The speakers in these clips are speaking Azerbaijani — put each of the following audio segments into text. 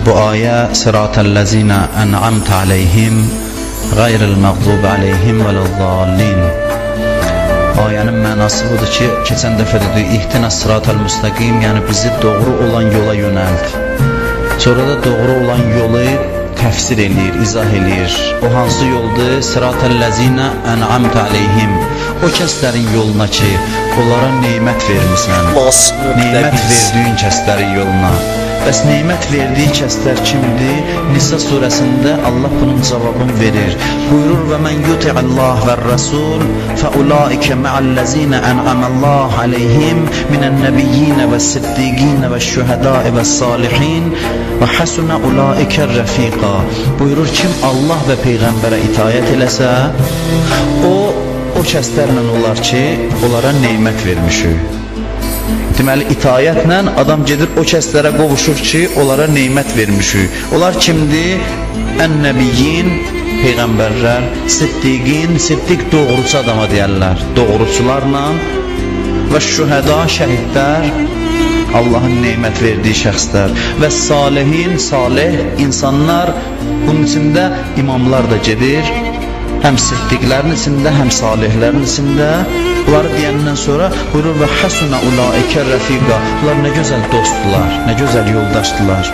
Bu ayə Sıratəl-ləzina ən'amtə aleyhim Qayril məğzub aleyhim vələzzallin. Ayənin mənası budur ki, keçən dəfə dedik, İhdinə sıratəl-müstəqim, yəni bizi doğru olan yola yönəlt. Sonra da doğru olan yolu təfsir eləyir, izah eləyir. O hansı yoldur? Sıratəl-ləzina ən'amtə aleyhim. O kəslərin yoluna ki, onlara neymət vermirsən, neymət verdiyin kəslərin yoluna. Bəs neymət verdiyi kəslər kimdir? Nisa surəsində Allah bunun cavabını verir. Buyurur və mən yuti'allah və rəsul fəulaikə mə'əl-ləzinə ən'amallah aleyhim minən-nəbiyyinə və siddiqinə və şühədai və salihin və həsunə ulaikə rəfiqa. Buyurur kim Allah və Peyğəmbərə itayət eləsə, o kəslərlə olar ki, onlara neymət vermişik. Deməli, itayətlə adam gedir o kəslərə qovuşur ki, onlara neymət vermişik. Onlar kimdir? Ən-nəbiyyin, Peyğəmbərlər, siddiqin, siddiq doğrucu adama deyərlər, doğrucularla və şühəda, şəhidlər, Allahın neymət verdiyi şəxslər və salihin, salih insanlar, bunun içində imamlar da gedir, həm siddiqlərin içində, həm salihlərin içində. Bunları deyəndən sonra buyurur və həsunə ulaikə rəfiqa. Bunlar nə gözəl dostdular, nə gözəl yoldaşdılar.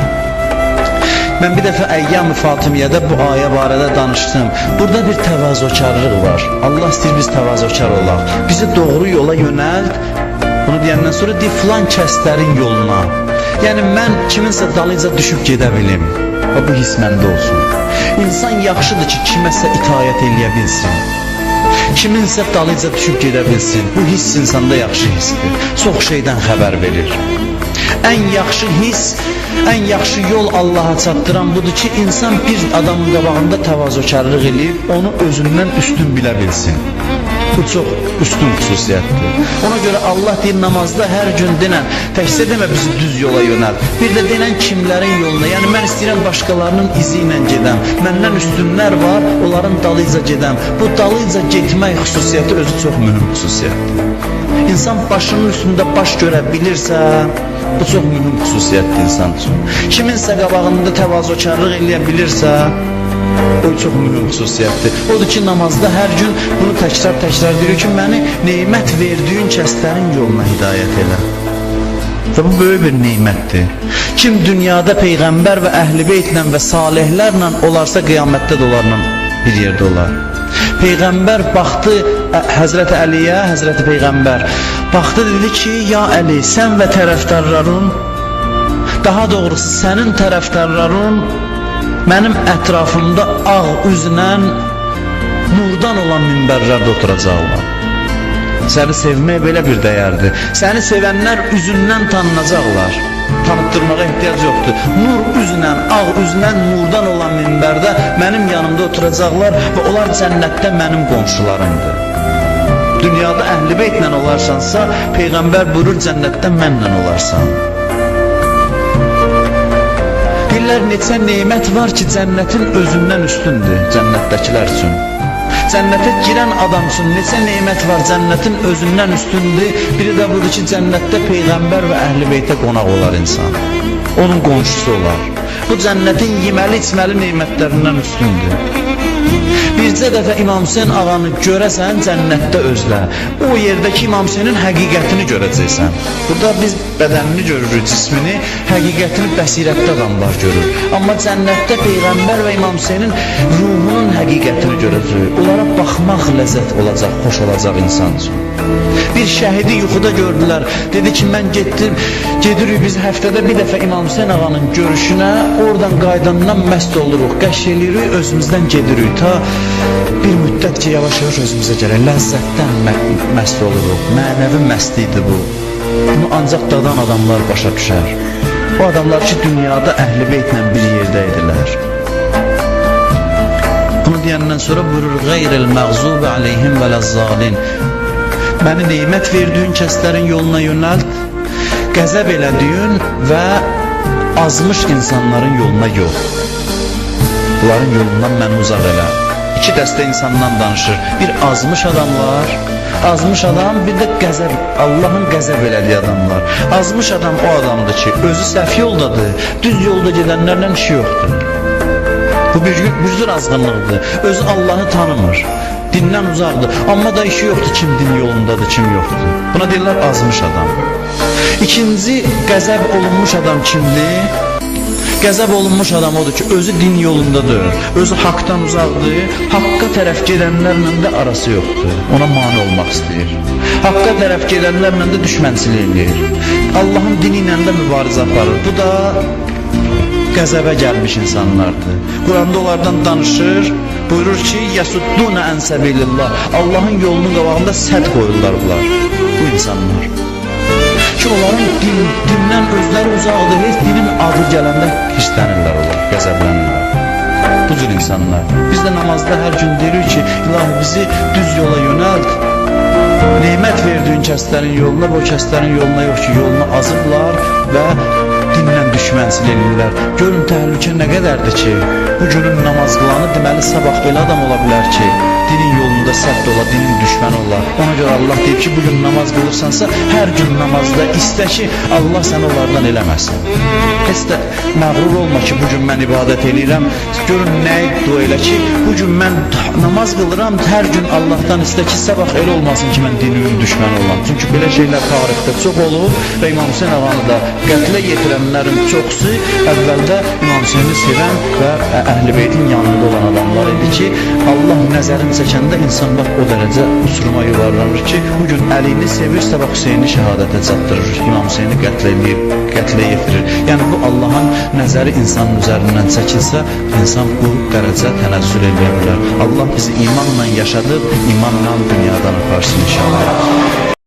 Mən bir dəfə Əyyam-ı Fatimiyyədə bu ayə barədə danışdım. Burada bir təvazökarlıq var. Allah istəyir biz təvazökar olaq. Bizi doğru yola yönəlt. Bunu deyəndən sonra deyir filan kəslərin yoluna. Yəni mən kiminsə dalınca düşüb gedə bilim. Və bu his məndə olsun. İnsan yaxşıdır ki, kiməsə itayət eləyə bilsin. Kiminsə dalınca düşüb gedə bilsin. Bu hiss insanda yaxşı hissdir. Çox şeydən xəbər verir. Ən yaxşı hiss, ən yaxşı yol Allaha çatdıran budur ki, insan bir adamın qabağında təvazökarlıq eləyib, onu özündən üstün bilə bilsin. Bu çox üstün xüsusiyyətdir. Ona görə Allah deyir namazda hər gün denən, təkcə demə bizi düz yola yönəlt. Bir də denən kimlərin yoluna, yəni mən istəyirəm başqalarının izi ilə gedəm. Məndən üstünlər var, onların dalıyca gedəm. Bu dalıyca getmək xüsusiyyəti özü çox mühüm xüsusiyyətdir. İnsan başının üstündə baş görə bilirsə, bu çox mühüm xüsusiyyətdir insan üçün. Kiminsə qabağında təvazökarlıq eləyə bilirsə, o çox mühüm xüsusiyyətdir. Odur ki, namazda hər gün bunu təkrar deyir ki, məni neymət verdiyin kəslərin yoluna hidayət elə. Və bu böyük bir neymətdir. Kim dünyada Peyğəmbər və Əhl-i Beytlə və salihlərlə olarsa, qiyamətdə də onlarla bir yerdə olar. Peyğəmbər baxdı Həzrəti Əliyə, Həzrəti Peyğəmbər baxdı, dedi ki, ya Əli, sən və tərəfdarların, daha doğrusu sənin tərəfdarların mənim ətrafımda ağ üzlə nurdan olan minbərlərdə oturacaqlar. Səni sevmək belə bir dəyərdir. Səni sevənlər üzündən tanınacaqlar. Tanıtdırmağa ehtiyac yoxdur. Nur üzlə, ağ üzlə nurdan olan minbərdə mənim yanımda oturacaqlar və onlar cənnətdə mənim qonşularımdır. Dünyada Əhl-i Beytlə olarsansa, Peyğəmbər buyurur cənnətdə mənlə olarsan. Deyirlər, neçə neymət var ki, cənnətin özündən üstündür cənnətdəkilər üçün. Cənnətə girən adam üçün neçə neymət var cənnətin özündən üstündür. Biri də budur ki, cənnətdə Peyğəmbər və Əhl-i Beytə qonaq olar insan. Onun qonşusu olar. Bu cənnətin yeməli, içməli neymətlərindən üstündür. Bircə dəfə İmam Hüseyin ağanı görəsən cənnətdə özlə. O yerdəki İmam Hüseynin həqiqətini görəcəksən. Burada biz bədənini görürük, cismini, həqiqətini bəsirətdə adamlar görür. Amma cənnətdə Peyğəmbər və İmam Hüseynin ruhunun həqiqətini görəcək. Onlara baxmaq ləzzət olacaq, xoş olacaq insan üçün. Bir şəhidi yuxuda gördülər. Dedi ki, mən gedirik biz həftədə bir dəfə İmam Hüseyin ağanın görüşünə, oradan qaydandan məst oluruq, qəş eləyirik, özümüzdən gedirik. Ta bir müddət ki, yavaş-yavaş özümüzə gələk, ləzzətdən məst oluruq. Mənəvi məstlidir bu. Bunu ancaq dadan adamlar başa düşər. O adamlar ki, dünyada Əhl-i Beytlə bir yerdə idilər. Bunu deyəndən sonra buyurur, Qayril məğzub aleyhim vələzzalin. Məni neymət verdiyin kəslərin yoluna yönəlt, qəzəb elədiyin və azmış insanların yoluna yox. Bunların yolundan məni uzaq elə. iki dəstə insandan danışır. Bir azmış adamlar, azmış adam, bir də qəzəb, Allahın qəzəb elədiyi adamlar. Azmış adam o adamdır ki, özü səhv yoldadır, düz yolda gedənlərlə işi yoxdur. Bu bir cür azğınlıqdır. Özü Allahı tanımır, dindən uzaqdır, amma da işi yoxdur kim din yolundadır, kim yoxdur. Buna deyirlər azmış adam. İkinci qəzəb olunmuş adam kimdir? Qəzəb olunmuş adam odur ki, özü din yolundadır, özü haqdan uzaqdır, haqqa tərəf gedənlərlə də arası yoxdur, ona mane olmaq istəyir. Haqqa tərəf gedənlərlə də düşmənçilik eləyir, Allahın dini ilə də mübarizə aparır. Bu da qəzəbə gəlmiş insanlardır. Quranda onlardan danışır, buyurur ki, yasudduna an sabilillah, Allahın yolunun qabağında sədd qoyurlar bunlar, bu insanlar. Ki onların dindən özləri uzaqdır, heç dinin adı gələndə hirslənirlər onlar, qəzəblənirlər. Bu cür insanlar. Biz də namazda hər gün deyirik ki, İlahi bizi düz yola yönəlt, nemət verdiyin kəslərin yoluna, bu kəslərin yoluna yox ki, yolunu azıblar və dinlə düşmənçilik edirlər. Görün təhlükə nə qədərdir ki, bu günün namaz qılanı deməli sabah elə adam ola bilər ki, dinin yolunda sədd ola, dinin düşməni ola. Ona görə Allah deyir ki, bugün namaz qılırsansa, hər gün namazda istə ki, Allah səni onlardan eləməsin. Heç də məğrur olma ki, bugün mən ibadət edirəm, görün nəyi dua elə ki, bugün mən namaz qılıram, hər gün Allahdan istə ki, sabah elə olmasın ki, mən dinimin düşməni olam. Çünki belə şeylər tarixdə çox olub və İmam Hüseyin ağanı da qətlə yetirənlərin çoxsu əvvəldə İmam Hüseyini sevən və Əhl-i Beytin yanında olan adamlar idi ki, Allah nəzərini çəkəndə insan bax o dərəcə uçuruma yuvarlanır ki, bugün Əlini sevir, sabah Hüseyini şəhadətə çatdırır, İmam Hüseyini qətlə yetirir. Yəni bu Allahın nəzəri insanın üzərindən çəkilsə, insan bu dərəcə tənəzzül edə bilər. Allah bizi imanla yaşadıb, imanla dünyadan aparsın inşallah.